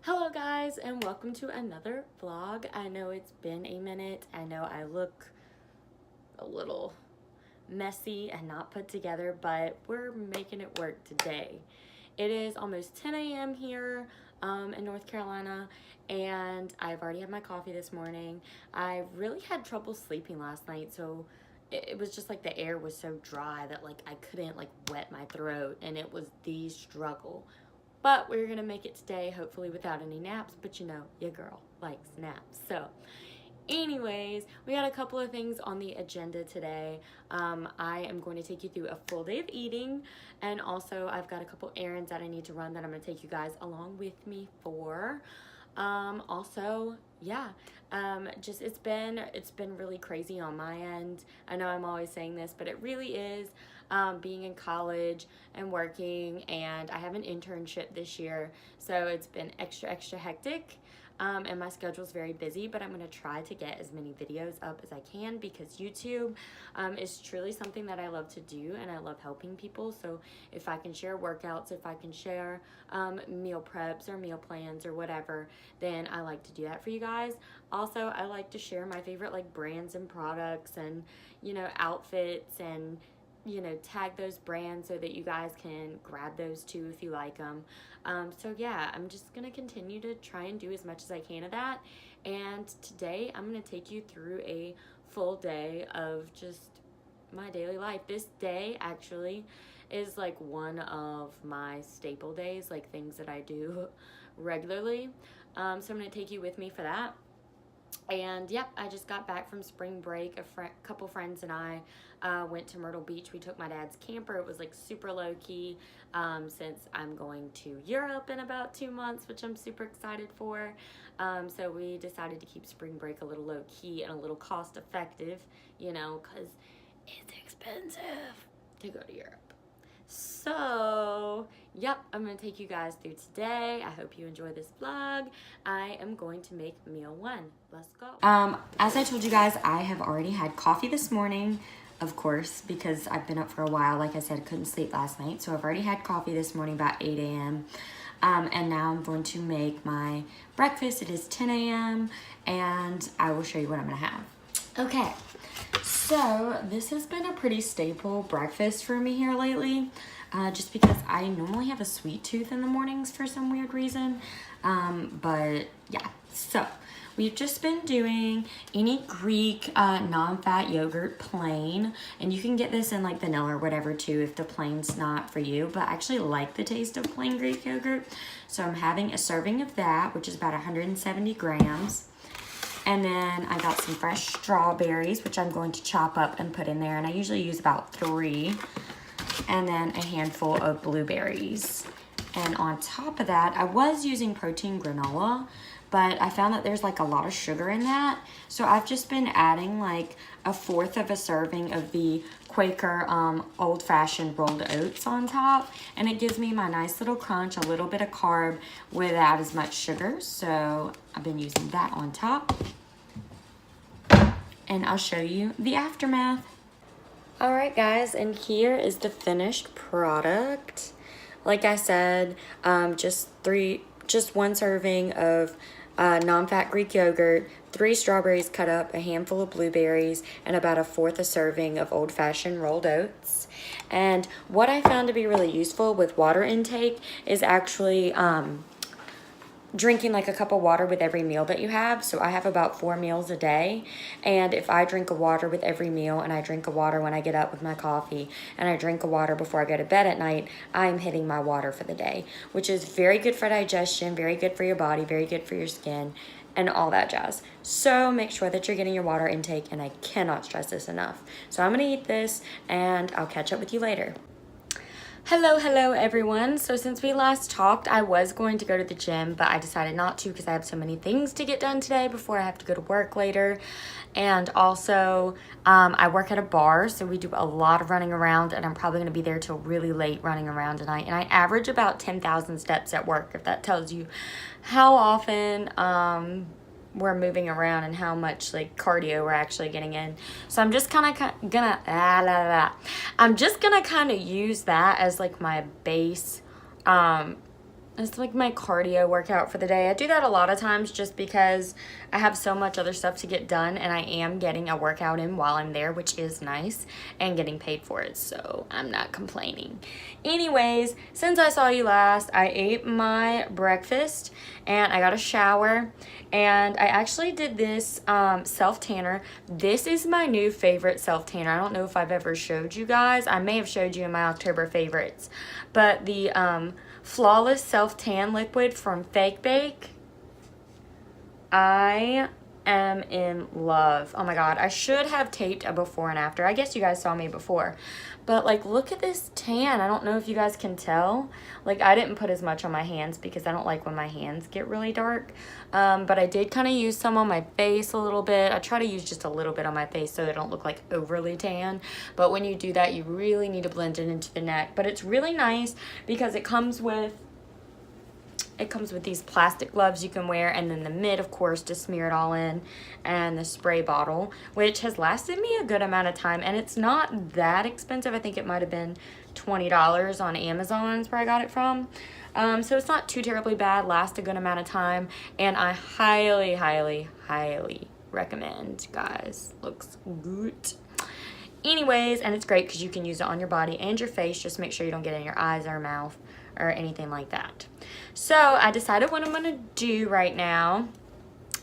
Hello guys, and welcome to another vlog. I know it's been a minute. I know I look a little messy and not put together, but we're making it work today. It is almost 10 a.m. here in North Carolina, and I've already had my coffee this morning. I really had trouble sleeping last night, so it was just like the air was so dry that like I couldn't like wet my throat, and it was the struggle. But we're gonna make it today, hopefully without any naps, but you know, your girl likes naps. So anyways, we got a couple of things on the agenda today. I am going to take you through a full day of eating, and also I've got a couple errands that I need to run that I'm gonna take you guys along with me for. Also, yeah, just it's been really crazy on my end. I know I'm always saying this, but it really is. Being in college and working, and I have an internship this year, so it's been extra hectic. And my schedule's very busy, but I'm going to try to get as many videos up as I can because YouTube is truly something that I love to do, and I love helping people. So if I can share workouts, if I can share meal preps or meal plans or whatever, then I like to do that for you guys. Also, I like to share my favorite like brands and products and, you know, outfits, and you know, tag those brands so that you guys can grab those too if you like them. So yeah, I'm just gonna continue to try and do as much as I can of that. And today I'm gonna take you through a full day of just my daily life. This day actually is like one of my staple days, like things that I do regularly. So I'm gonna take you with me for that. And yep, I just got back from spring break. A couple friends and I went to Myrtle Beach. We took my dad's camper. It was like super low key since I'm going to Europe in about 2 months, which I'm super excited for. So we decided to keep spring break a little low key and a little cost effective, you know, because it's expensive to go to Europe. So, yep, I'm going to take you guys through today. I hope you enjoy this vlog. I am going to make meal one. Let's go. As I told you guys, I have already had coffee this morning, of course, because I've been up for a while. Like I said, I couldn't sleep last night. So I've already had coffee this morning about 8 a.m. And now I'm going to make my breakfast. It is 10 a.m. and I will show you what I'm going to have. Okay. So this has been a pretty staple breakfast for me here lately, just because I normally have a sweet tooth in the mornings for some weird reason. But yeah, so we've just been doing any Greek non-fat yogurt plain, and you can get this in like vanilla or whatever too if the plain's not for you, but I actually like the taste of plain Greek yogurt. So I'm having a serving of that, which is about 170 grams. And then I got some fresh strawberries, which I'm going to chop up and put in there. And I usually use about 3. And then a handful of blueberries. And on top of that, I was using protein granola, but I found that there's like a lot of sugar in that. So I've just been adding like 1/4 of a serving of the Quaker old-fashioned rolled oats on top. And it gives me my nice little crunch, a little bit of carb without as much sugar. So I've been using that on top. And I'll show you the aftermath. All right, guys, and here is the finished product. Like I said, just 1 serving of non-fat Greek yogurt, 3 strawberries cut up, a handful of blueberries, and about 1/4 a serving of old-fashioned rolled oats. And what I found to be really useful with water intake is actually drinking like a cup of water with every meal that you have. So I have about 4 meals a day, and if I drink a water with every meal, and I drink a water when I get up with my coffee, and I drink a water before I go to bed at night, I'm hitting my water for the day, which is very good for digestion, very good for your body, very good for your skin, and all that jazz. So make sure that you're getting your water intake, and I cannot stress this enough. So I'm gonna eat this, and I'll catch up with you later. Hello everyone. So since we last talked, I was going to go to the gym, but I decided not to because I have so many things to get done today before I have to go to work later. And also, I work at a bar, so we do a lot of running around, and I'm probably going to be there till really late running around tonight. And I average about 10,000 steps at work, if that tells you how often we're moving around and how much like cardio we're actually getting in. So I'm just kind of gonna I'm just gonna kind of use that as like my base It's like my cardio workout for the day. I do that a lot of times just because I have so much other stuff to get done, and I am getting a workout in while I'm there, which is nice, and getting paid for it, so I'm not complaining. Anyways, since I saw you last, I ate my breakfast and I got a shower, and I actually did this self-tanner. This is my new favorite self-tanner. I don't know if I've ever showed you guys. I may have showed you in my October favorites, but the Flawless Self-Tan Liquid from Fake Bake. I am in love. Oh my god, I should have taped a before and after. I guess you guys saw me before. But like, look at this tan. I don't know if you guys can tell. Like, I didn't put as much on my hands because I don't like when my hands get really dark. But I did kind of use some on my face a little bit. I try to use just a little bit on my face so they don't look like overly tan. But when you do that, you really need to blend it into the neck. But it's really nice because it comes with these plastic gloves you can wear, and then the mitt, of course, to smear it all in, and the spray bottle, which has lasted me a good amount of time, and it's not that expensive. I think it might have been $20 on Amazon is where I got it from. So it's not too terribly bad, lasts a good amount of time, and I highly, highly, highly recommend, guys. Looks good. Anyways, and it's great because you can use it on your body and your face. Just make sure you don't get it in your eyes or mouth or anything like that. So I decided what I'm going to do right now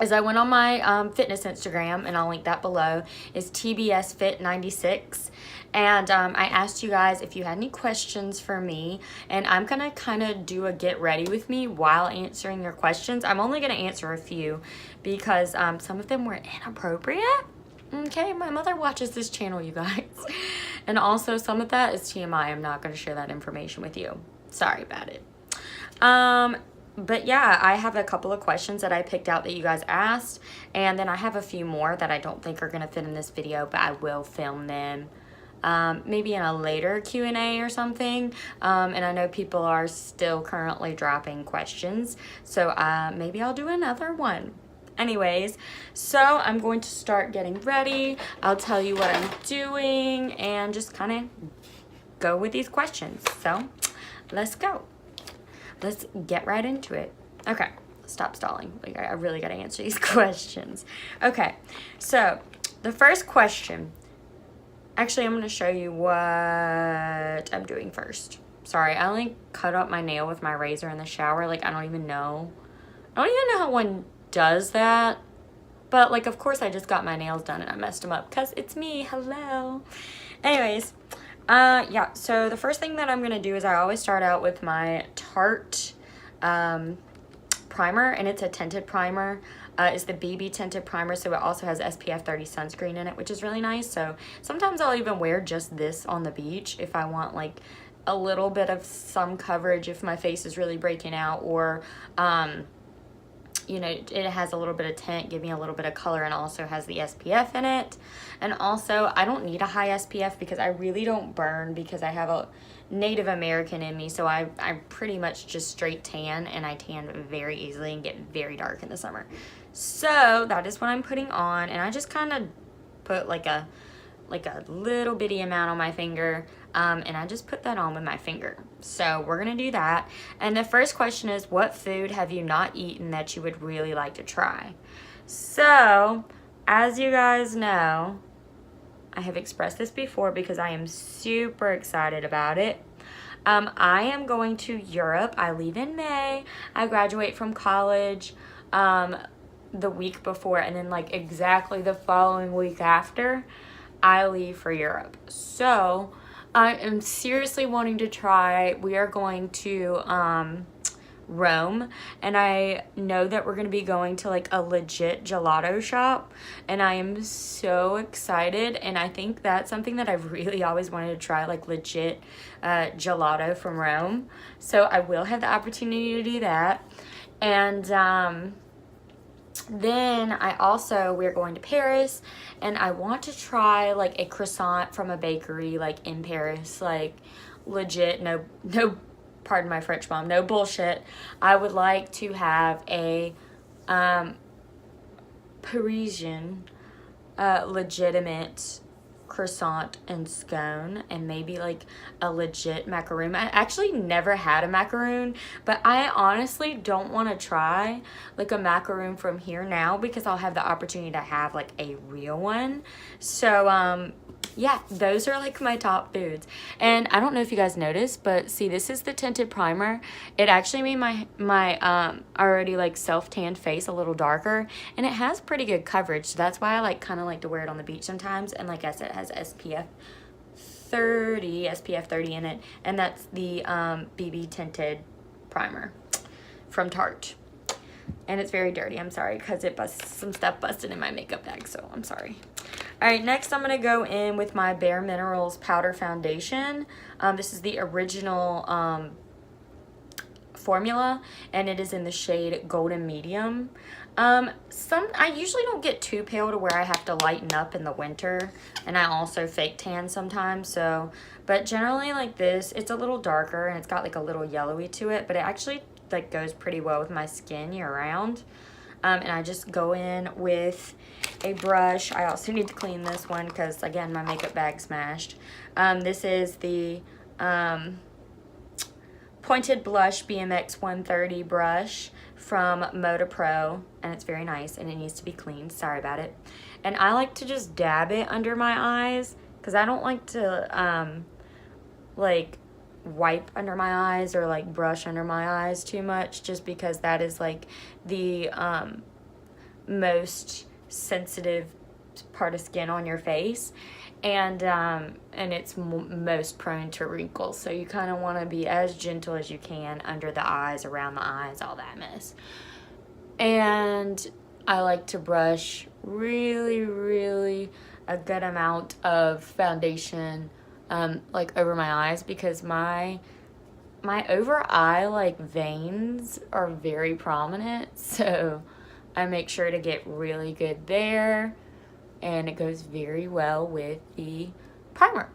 is I went on my fitness Instagram, and I'll link that below. It's TBS Fit 96. And I asked you guys if you had any questions for me, and I'm going to kind of do a get ready with me while answering your questions. I'm only going to answer a few because some of them were inappropriate. Okay, my mother watches this channel, you guys. And also some of that is TMI. I'm not going to share that information with you. Sorry about it. But yeah, I have a couple of questions that I picked out that you guys asked, and then I have a few more that I don't think are going to fit in this video, but I will film them maybe in a later Q&A or something. And I know people are still currently dropping questions, so maybe I'll do another one. Anyways, so I'm going to start getting ready. I'll tell you what I'm doing and just kind of go with these questions. So let's go. Let's get right into it. Okay, stop stalling. Like, I really gotta answer these questions. Okay, so the first question, actually I'm gonna show you what I'm doing first. Sorry, I only cut up my nail with my razor in the shower. Like, I don't even know how one does that. But like, of course I just got my nails done and I messed them up because it's me, hello. Anyways, yeah, so the first thing that I'm going to do is I always start out with my Tarte primer, and it's a tinted primer. It's the BB tinted primer, so it also has SPF 30 sunscreen in it, which is really nice. So sometimes I'll even wear just this on the beach if I want like a little bit of some coverage if my face is really breaking out, or you know, it has a little bit of tint, give me a little bit of color, and also has the SPF in it. And also, I don't need a high SPF because I really don't burn because I have a Native American in me, so I'm pretty much just straight tan, and I tan very easily and get very dark in the summer. So that is what I'm putting on, and I just kind of put like a little bitty amount on my finger, and I just put that on with my finger. So we're gonna do that. And the first question is, what food have you not eaten that you would really like to try? So as you guys know, I have expressed this before because I am super excited about it. I am going to Europe. I leave in May. I graduate from college the week before, and then like exactly the following week after, I leave for Europe. So I am seriously wanting to try. We are going to Rome, and I know that we're going to be going to like a legit gelato shop, and I am so excited. And I think that's something that I've really always wanted to try, like legit gelato from Rome. So I will have the opportunity to do that. And then we're going to Paris, and I want to try like a croissant from a bakery like in Paris, like legit, no, pardon my French, mom, no bullshit. I would like to have a Parisian legitimate croissant and scone, and maybe like a legit macaroon. I actually never had a macaroon, but I honestly don't want to try like a macaroon from here now because I'll have the opportunity to have like a real one. So yeah, those are like my top foods. And I don't know if you guys noticed, but see, this is the tinted primer. It actually made my already like self-tanned face a little darker, and it has pretty good coverage. So that's why I like kind of like to wear it on the beach sometimes. And like I said, it has SPF 30 in it, and that's the BB tinted primer from Tarte. And it's very dirty. I'm sorry, because some stuff busted in my makeup bag, so I'm sorry. All right, next I'm going to go in with my Bare Minerals Powder Foundation. This is the original formula, and it is in the shade Golden Medium. I usually don't get too pale to where I have to lighten up in the winter, and I also fake tan sometimes, but generally like this, it's a little darker, and it's got like a little yellowy to it, but it actually like goes pretty well with my skin year round. And I just go in with a brush. I also need to clean this one because, again, my makeup bag smashed. This is the Pointed Blush BMX 130 brush from Moda Pro, and it's very nice, and it needs to be cleaned. Sorry about it. And I like to just dab it under my eyes because I don't like to, like, wipe under my eyes or like brush under my eyes too much, just because that is like the most sensitive part of skin on your face, and it's most prone to wrinkles, so you kind of want to be as gentle as you can under the eyes, around the eyes, all that mess. And I like to brush really a good amount of foundation like over my eyes, because my over eye like veins are very prominent, so I make sure to get really good there, and it goes very well with the primer.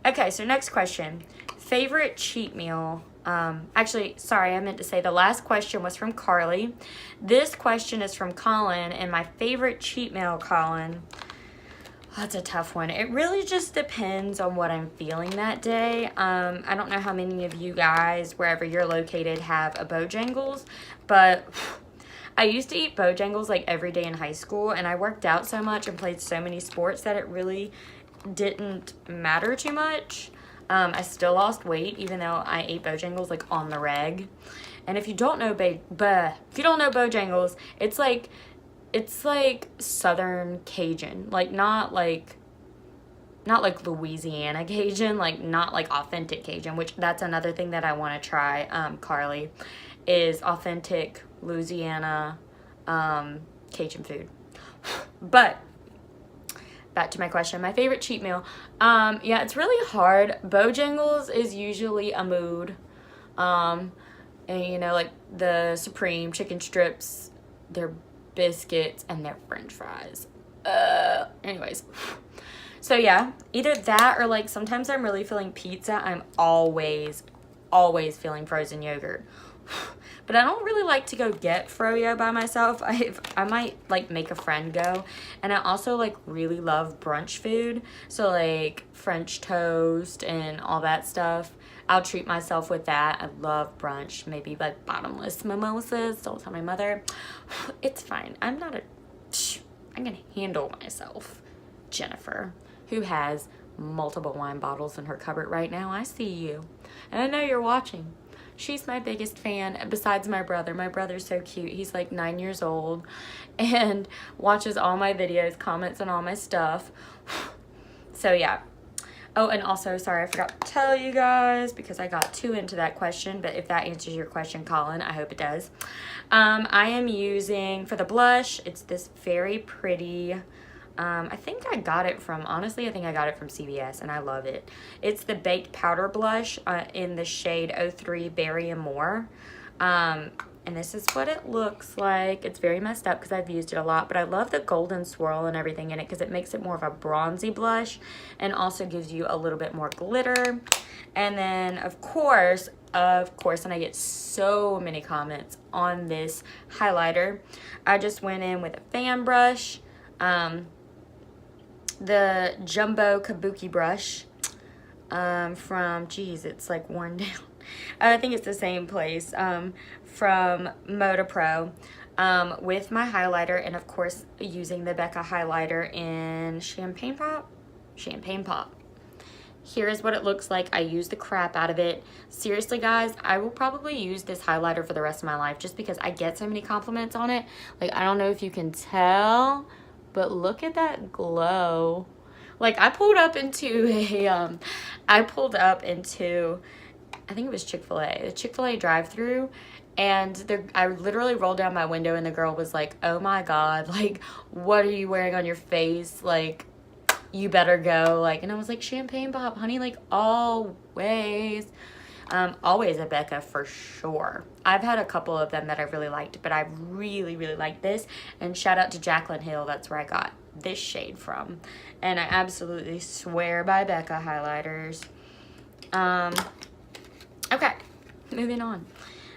Okay, so next question. Favorite cheat meal? Actually, sorry, I meant to say the last question was from Carly. This question is from Colin, and my favorite cheat meal, Colin, that's a tough one. It really just depends on what I'm feeling that day. I don't know how many of you guys, wherever you're located, have a Bojangles, but I used to eat Bojangles like every day in high school, and I worked out so much and played so many sports that it really didn't matter too much. I still lost weight even though I ate Bojangles like on the reg. And if you don't know Bojangles, it's like Southern Cajun, like not like Louisiana Cajun, like not like authentic Cajun, which that's another thing that I want to try, Carly, is authentic Louisiana Cajun food. But back to my question, my favorite cheat meal. Yeah, it's really hard. Bojangles is usually a mood. And you know, like the Supreme chicken strips, their biscuits, and their french fries. Anyways. So yeah, either that or like sometimes I'm really feeling pizza. I'm always feeling frozen yogurt. But I don't really like to go get froyo by myself. I might like make a friend go. And I also like really love brunch food. So like French toast and all that stuff. I'll treat myself with that. I love brunch. Maybe like bottomless mimosas. Don't tell my mother. It's fine. I'm gonna handle myself. Jennifer, who has multiple wine bottles in her cupboard right now. I see you. And I know you're watching. She's my biggest fan, besides my brother. My brother's so cute. He's like 9 years old and watches all my videos, comments on all my stuff. So yeah. Oh, and also, sorry, I forgot to tell you guys because I got too into that question, but if that answers your question, Colin, I hope it does. I am using, for the blush, it's this very pretty, I think I got it from CVS, and I love it. It's the Baked Powder Blush in the shade 03 Berry and More. And this is what it looks like. It's very messed up because I've used it a lot, but I love the golden swirl and everything in it because it makes it more of a bronzy blush and also gives you a little bit more glitter. And then, of course, and I get so many comments on this highlighter, I just went in with a fan brush. the Jumbo Kabuki brush from, geez, it's like worn down. I think it's the same place, from Moda Pro, with my highlighter, and of course using the Becca highlighter in Champagne Pop. Champagne Pop. Here's what it looks like. I use the crap out of it. Seriously, guys, I will probably use this highlighter for the rest of my life just because I get so many compliments on it. Like, I don't know if you can tell, but look at that glow. Like, I pulled up into I think it was Chick-fil-A, the Chick-fil-A drive-thru, and I literally rolled down my window and the girl was like, oh my God, like, what are you wearing on your face? Like, you better go. Like, and I was like, Champagne Pop, honey, like, always. Always a Becca for sure. I've had a couple of them that I really liked, but I really, really like this. And shout out to Jaclyn Hill, that's where I got this shade from. And I absolutely swear by Becca highlighters. Okay, moving on.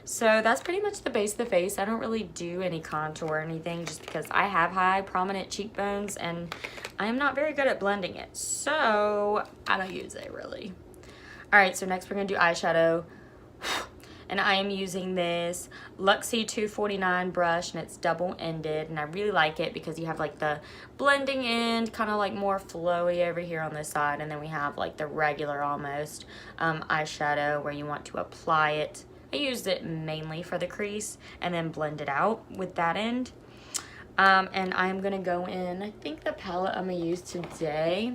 So that's pretty much the base of the face. I don't really do any contour or anything just because I have high prominent cheekbones and I am not very good at blending it. So I don't use it really. All right, so next we're gonna do eyeshadow. And I am using this Luxie 249 brush, and it's double-ended, and I really like it because you have like the blending end, kind of like more flowy over here on this side, and then we have like the regular almost eyeshadow where you want to apply it. I used it mainly for the crease and then blend it out with that end. And I'm gonna go in, I think the palette I'm gonna use today,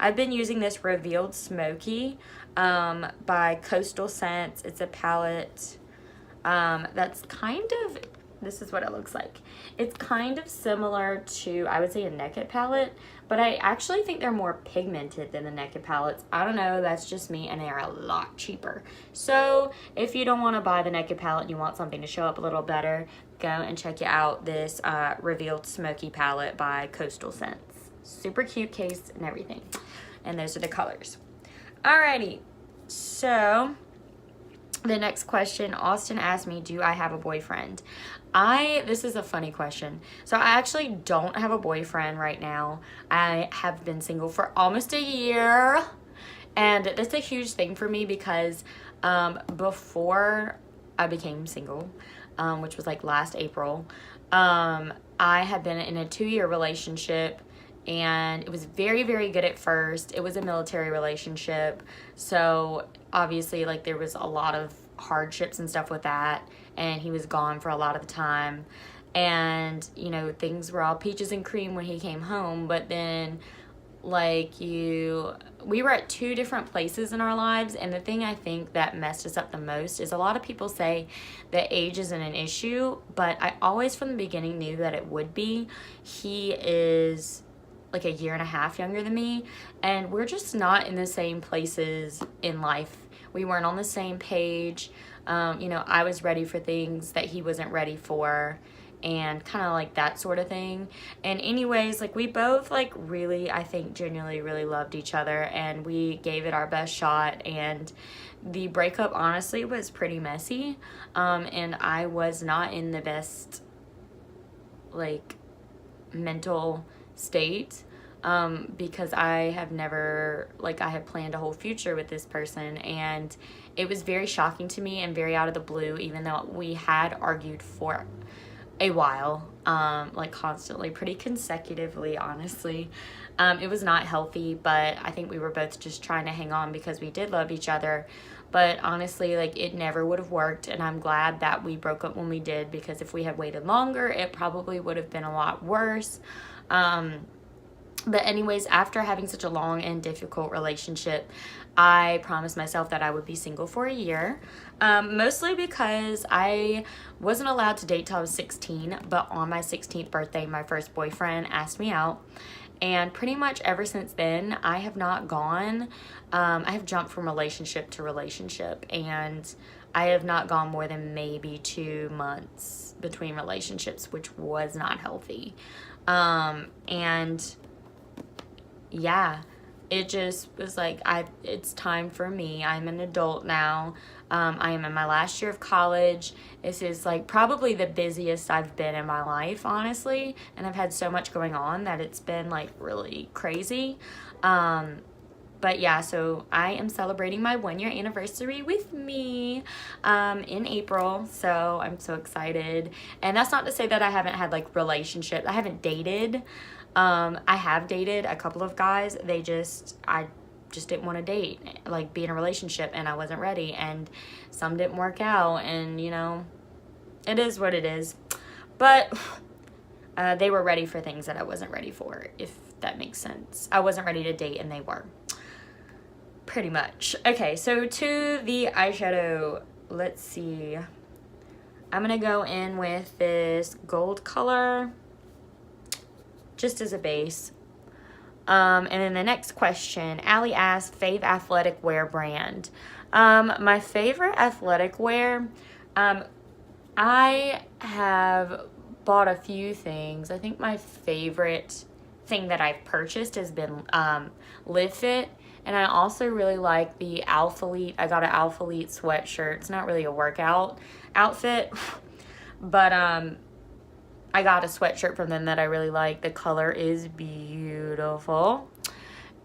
I've been using this Revealed Smoky by Coastal Scents. It's a palette that's kind of, this is what it looks like. It's kind of similar to, I would say, a Naked palette, but I actually think they're more pigmented than the Naked palettes. I don't know, that's just me, and they're a lot cheaper. So if you don't want to buy the Naked palette and you want something to show up a little better, go and check out this Revealed Smoky palette by Coastal Scents. Super cute case and everything. And those are the colors. Alrighty, so the next question, Austin asked me, do I have a boyfriend? This is a funny question. So I actually don't have a boyfriend right now. I have been single for almost a year. And that's a huge thing for me because before I became single, which was like last April, I had been in a 2-year relationship. And it was very, very good at first. It was a military relationship. So obviously, like, there was a lot of hardships and stuff with that. And he was gone for a lot of the time. And, you know, things were all peaches and cream when he came home. But then, like, we were at 2 different places in our lives. And the thing I think that messed us up the most is a lot of people say that age isn't an issue. But I always, from the beginning, knew that it would be. He is like a year and a half younger than me, and we're just not in the same places in life. We weren't on the same page. You know, I was ready for things that he wasn't ready for, and kind of like that sort of thing. And anyways, like, we both like really, I think, genuinely really loved each other, and we gave it our best shot. And the breakup honestly was pretty messy, and I was not in the best like mental state, because I have never, like, I had planned a whole future with this person, and it was very shocking to me and very out of the blue, even though we had argued for a while, like constantly, pretty consecutively, honestly. It was not healthy, but I think we were both just trying to hang on because we did love each other. But honestly, like, it never would have worked, and I'm glad that we broke up when we did, because if we had waited longer, it probably would have been a lot worse. But anyways, after having such a long and difficult relationship, I promised myself that I would be single for a year, mostly because I wasn't allowed to date till I was 16, but on my 16th birthday, my first boyfriend asked me out, and pretty much ever since then, I have not gone. I have jumped from relationship to relationship, and I have not gone more than maybe 2 months between relationships, which was not healthy. And yeah, it just was like, it's time for me. I'm an adult now. I am in my last year of college. This is like probably the busiest I've been in my life, honestly. And I've had so much going on that it's been like really crazy. But yeah, so I am celebrating my 1-year anniversary with me in April. So I'm so excited. And that's not to say that I haven't had like relationships. I haven't dated. I have dated a couple of guys. I just didn't want to date, like be in a relationship, and I wasn't ready, and some didn't work out, and you know, it is what it is. But they were ready for things that I wasn't ready for, if that makes sense. I wasn't ready to date, and they were. Pretty much. Okay, so to the eyeshadow, let's see. I'm gonna go in with this gold color, just as a base. And then the next question, Allie asked, fave athletic wear brand. My favorite athletic wear, I have bought a few things. I think my favorite thing that I've purchased has been Live Fit. And I also really like the Alphalete. I got an Alphalete sweatshirt. It's not really a workout outfit, but I got a sweatshirt from them that I really like. The color is beautiful.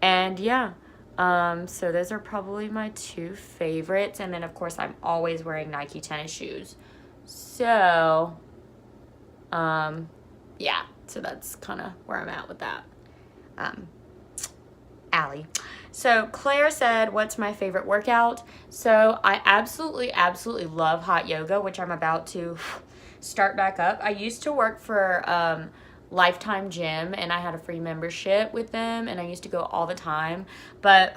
And yeah, so those are probably my two favorites. And then of course I'm always wearing Nike tennis shoes. So, yeah, so that's kind of where I'm at with that. Allie. So Claire said, what's my favorite workout? So I absolutely love hot yoga, which I'm about to start back up. I used to work for Lifetime Gym, and I had a free membership with them, and I used to go all the time, but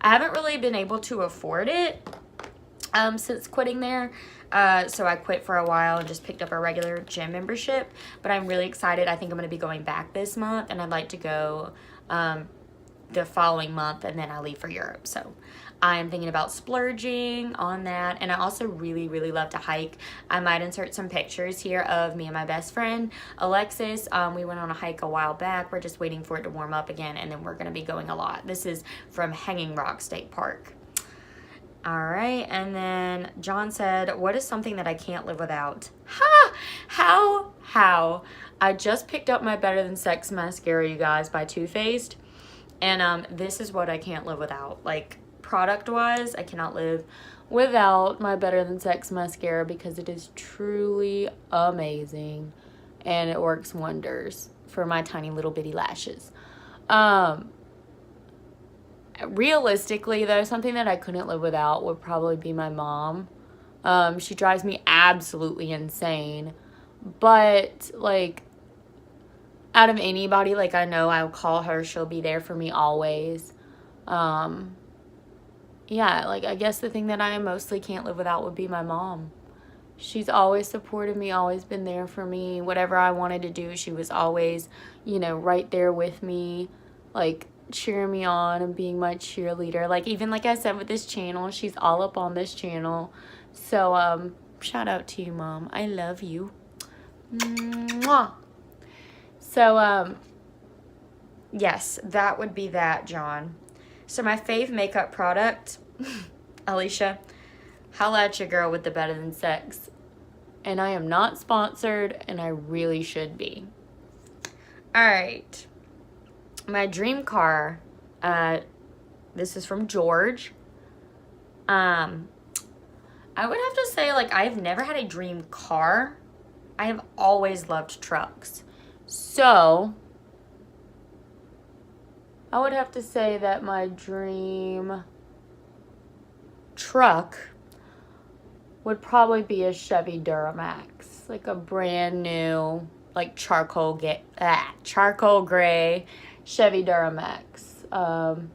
I haven't really been able to afford it since quitting there. So I quit for a while and just picked up a regular gym membership, but I'm really excited. I think I'm going to be going back this month, and I'd like to go the following month, and then I leave for Europe. So I'm thinking about splurging on that. And I also really love to hike. I might insert some pictures here of me and my best friend Alexis. We went on a hike a while back. We're just waiting for it to warm up again, and then we're going to be going a lot. This is from Hanging Rock State Park. All right, and then John said, what is something that I can't live without? How? I just picked up my Better Than Sex mascara, you guys, by Too Faced. And this is what I can't live without. Like, product-wise, I cannot live without my Better Than Sex mascara because it is truly amazing. And it works wonders for my tiny little bitty lashes. Realistically, though, something that I couldn't live without would probably be my mom. She drives me absolutely insane. But, like, out of anybody, like, I know I'll call her, she'll be there for me always. Yeah, like, I guess the thing that I mostly can't live without would be my mom. She's always supported me, always been there for me. Whatever I wanted to do, she was always, you know, right there with me, like, cheering me on and being my cheerleader. Like, even like I said with this channel, she's all up on this channel. So, shout out to you, Mom. I love you. Mwah. So, yes, that would be that, John. So my fave makeup product, Alicia, holla at your girl with the Better Than Sex. And I am not sponsored, and I really should be. All right. My dream car, this is from George. I would have to say, like, I've never had a dream car. I have always loved trucks. So, I would have to say that my dream truck would probably be a Chevy Duramax. Like a brand new, like charcoal gray Chevy Duramax.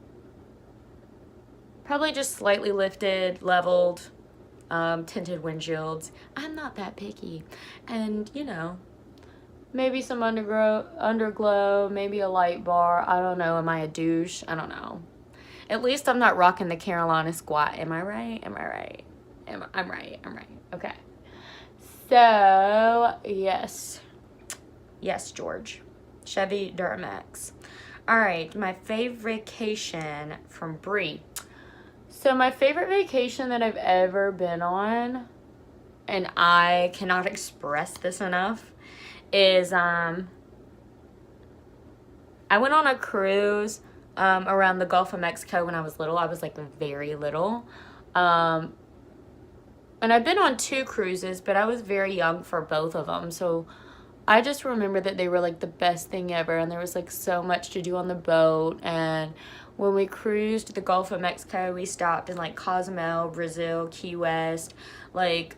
Probably just slightly lifted, leveled, tinted windshields. I'm not that picky. And, you know, maybe some underglow, maybe a light bar. I don't know. Am I a douche? I don't know. At least I'm not rocking the Carolina squat. Am I right? I'm right. Okay. So, yes. Yes, George. Chevy Duramax. All right, my favorite vacation from Brie. So my favorite vacation that I've ever been on, and I cannot express this enough, is I went on a cruise around the Gulf of Mexico when I was little. I was like very little. And I've been on 2 cruises, but I was very young for both of them. So I just remember that they were like the best thing ever, and there was like so much to do on the boat. And when we cruised the Gulf of Mexico, we stopped in like Cozumel, Brazil, Key West, like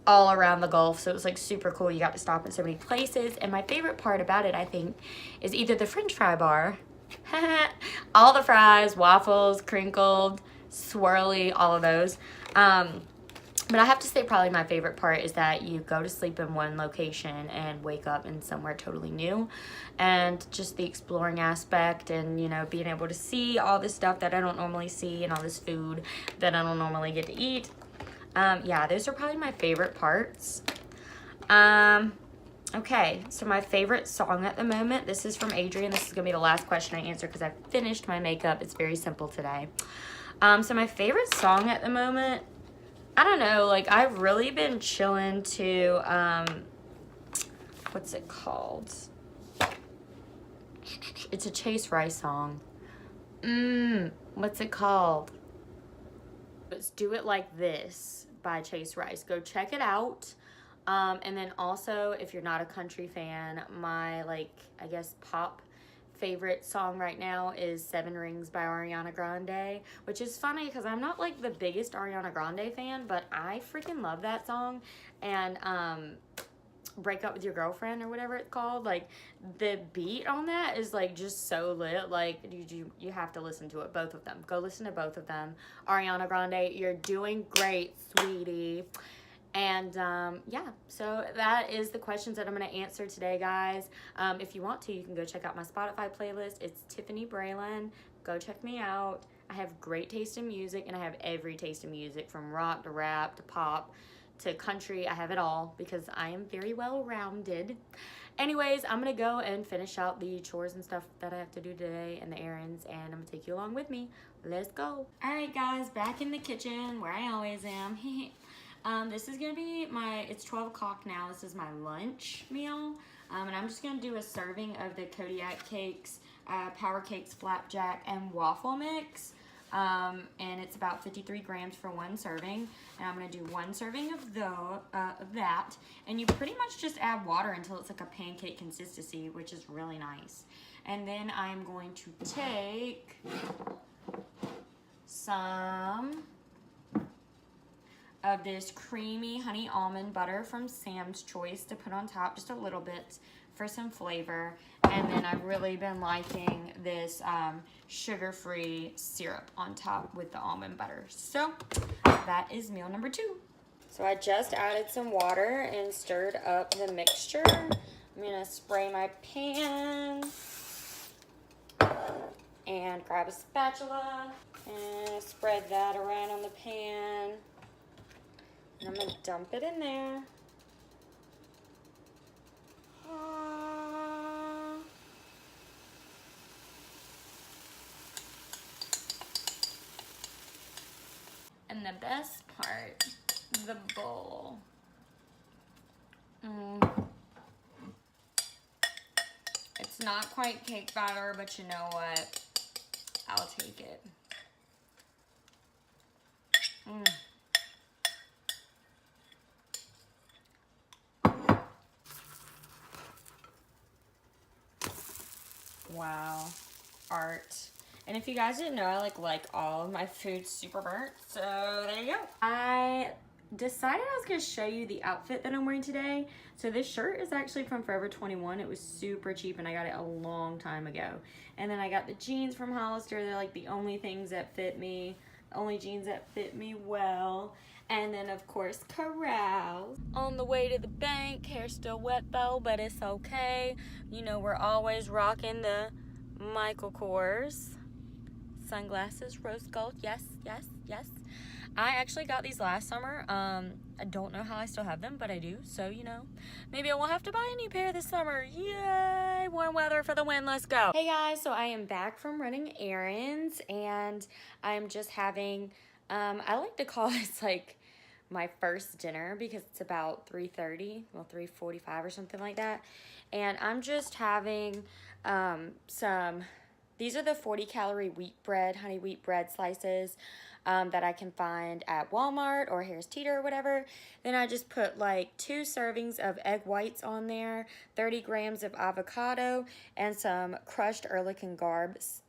all around the Gulf. So it was like super cool. You got to stop in so many places. And my favorite part about it, I think, is either the French fry bar, all the fries, waffles, crinkled, swirly, all of those. But I have to say probably my favorite part is that you go to sleep in one location and wake up in somewhere totally new. And just the exploring aspect and, you know, being able to see all this stuff that I don't normally see and all this food that I don't normally get to eat. Yeah, those are probably my favorite parts. Okay, so my favorite song at the moment, this is from Adrian. This is going to be the last question I answer because I finished my makeup. It's very simple today. So my favorite song at the moment, I don't know, like I've really been chilling to, what's it called? It's a Chase Rice song. What's it called? Let's Do It Like This by Chase Rice. Go check it out. And then also, if you're not a country fan, my, like, I guess pop favorite song right now is 7 Rings by Ariana Grande, which is funny because I'm not like the biggest Ariana Grande fan, but I freaking love that song. And Break Up With Your Girlfriend or whatever it's called, like the beat on that is like just so lit. Like you have to listen to it, both of them. Go listen to both of them. Ariana Grande, you're doing great, sweetie. And yeah, so that is the questions that I'm going to answer today, guys. If you want to, you can go check out my Spotify playlist. It's Tiffany Braylon. Go check me out. I have great taste in music, and I have every taste in music, from rock to rap to pop to country. I have it all because I am very well-rounded. Anyways, I'm going to go and finish out the chores and stuff that I have to do today and the errands, and I'm going to take you along with me. Let's go. All right, guys, back in the kitchen where I always am. This is gonna be it's 12 o'clock now. This is my lunch meal. And I'm just gonna do a serving of the Kodiak cakes, Power Cakes, Flapjack, and waffle mix. And it's about 53 grams for one serving. And I'm gonna do one serving of that. And you pretty much just add water until it's like a pancake consistency, which is really nice. And then I'm going to take some of this creamy honey almond butter from Sam's Choice to put on top, just a little bit for some flavor. And then I've really been liking this sugar-free syrup on top with the almond butter. So that is meal number 2. So I just added some water and stirred up the mixture. I'm gonna spray my pan and grab a spatula and spread that around on the pan. I'm going to dump it in there. And the best part, the bowl. It's not quite cake batter, but you know what? I'll take it. Wow, art. And if you guys didn't know, I like all of my food super burnt, so there you go. I decided I was gonna show you the outfit that I'm wearing today. So this shirt is actually from Forever 21. It was super cheap and I got it a long time ago. And then I got the jeans from Hollister. They're like the only things that fit me, only jeans that fit me well. And then, of course, Corral. On the way to the bank, hair still wet though, but it's okay. You know, we're always rocking the Michael Kors. Sunglasses, rose gold, yes, yes, yes. I actually got these last summer. I don't know how I still have them, but I do. So, you know, maybe I won't have to buy a new pair this summer. Yay! Yay, warm weather for the win. Let's go. Hey guys, so I am back from running errands and I'm just having, I like to call this like my first dinner because it's about 3:30, well 3:45 or something like that. And I'm just having these are the 40-calorie wheat bread, honey wheat bread slices that I can find at Walmart or Harris Teeter or whatever. Then I just put like 2 servings of egg whites on there, 30 grams of avocado, and some crushed Ehrlichen Garbs,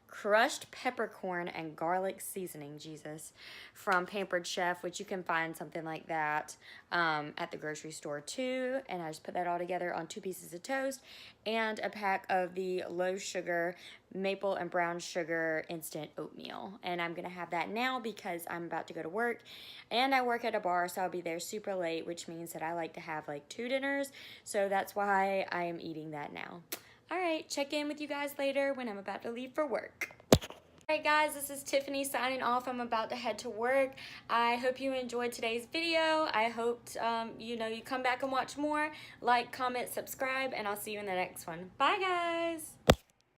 crushed peppercorn and garlic seasoning, Jesus, from Pampered Chef, which you can find something like that at the grocery store too. And I just put that all together on 2 pieces of toast and a pack of the low sugar maple and brown sugar instant oatmeal. And I'm gonna have that now because I'm about to go to work and I work at a bar, so I'll be there super late, which means that I like to have like 2 dinners. So that's why I am eating that now. All right, check in with you guys later when I'm about to leave for work. All right, guys, this is Tiffany signing off. I'm about to head to work. I hope you enjoyed today's video. I hope you come back and watch more. Like, comment, subscribe, and I'll see you in the next one. Bye, guys.